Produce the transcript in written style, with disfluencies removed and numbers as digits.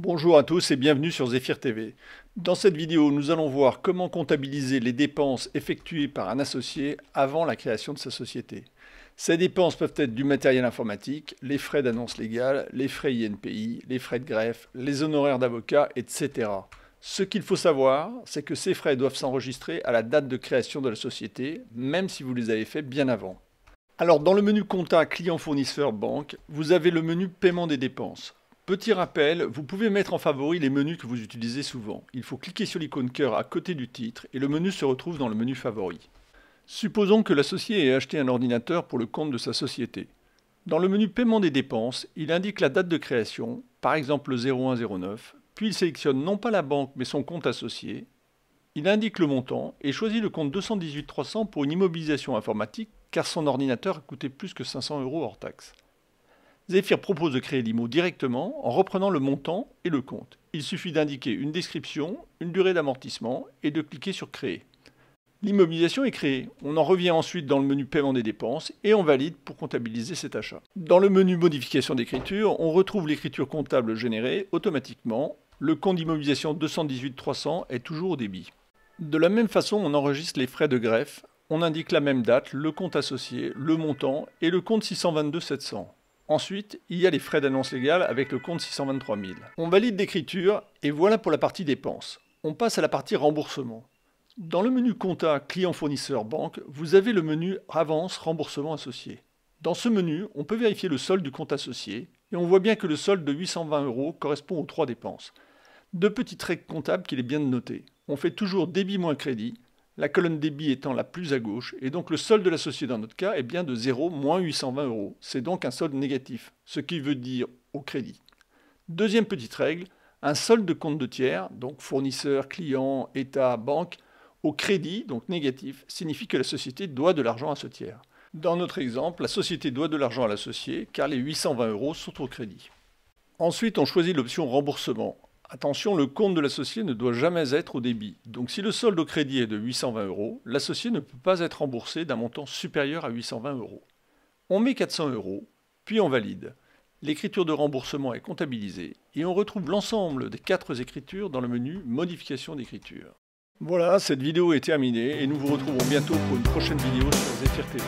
Bonjour à tous et bienvenue sur Zephyr TV. Dans cette vidéo, nous allons voir comment comptabiliser les dépenses effectuées par un associé avant la création de sa société. Ces dépenses peuvent être du matériel informatique, les frais d'annonce légale, les frais INPI, les frais de greffe, les honoraires d'avocat, etc. Ce qu'il faut savoir, c'est que ces frais doivent s'enregistrer à la date de création de la société, même si vous les avez faits bien avant. Alors, dans le menu Compta client fournisseur banque, vous avez le menu Paiement des dépenses. Petit rappel, vous pouvez mettre en favori les menus que vous utilisez souvent. Il faut cliquer sur l'icône cœur à côté du titre et le menu se retrouve dans le menu favori. Supposons que l'associé ait acheté un ordinateur pour le compte de sa société. Dans le menu Paiement des dépenses, il indique la date de création, par exemple le 0109, puis il sélectionne non pas la banque mais son compte associé. Il indique le montant et choisit le compte 218 300 pour une immobilisation informatique car son ordinateur a coûté plus que 500 € hors taxe. Zephyr propose de créer l'IMO directement en reprenant le montant et le compte. Il suffit d'indiquer une description, une durée d'amortissement et de cliquer sur Créer. L'immobilisation est créée. On en revient ensuite dans le menu Paiement des dépenses et on valide pour comptabiliser cet achat. Dans le menu Modification d'écriture, on retrouve l'écriture comptable générée automatiquement. Le compte d'immobilisation 218 300 est toujours au débit. De la même façon, on enregistre les frais de greffe. On indique la même date, le compte associé, le montant et le compte 622 700. Ensuite, il y a les frais d'annonce légale avec le compte 623 000. On valide l'écriture et voilà pour la partie dépenses. On passe à la partie remboursement. Dans le menu Compta client fournisseur banque, vous avez le menu Avance remboursement associé. Dans ce menu, on peut vérifier le solde du compte associé et on voit bien que le solde de 820 € correspond aux 3 dépenses. Deux petites règles comptables qu'il est bien de noter. On fait toujours débit moins crédit, la colonne débit étant la plus à gauche, et donc le solde de l'associé dans notre cas est bien de 0 moins 820 €. C'est donc un solde négatif, ce qui veut dire au crédit. Deuxième petite règle, un solde de compte de tiers, donc fournisseur, client, État, banque, au crédit, donc négatif, signifie que la société doit de l'argent à ce tiers. Dans notre exemple, la société doit de l'argent à l'associé, car les 820 € sont au crédit. Ensuite, on choisit l'option remboursement. Attention, le compte de l'associé ne doit jamais être au débit. Donc si le solde au crédit est de 820 €, l'associé ne peut pas être remboursé d'un montant supérieur à 820 €. On met 400 €, puis on valide. L'écriture de remboursement est comptabilisée et on retrouve l'ensemble des 4 écritures dans le menu Modification d'écriture. Voilà, cette vidéo est terminée et nous vous retrouvons bientôt pour une prochaine vidéo sur Zephyr TV.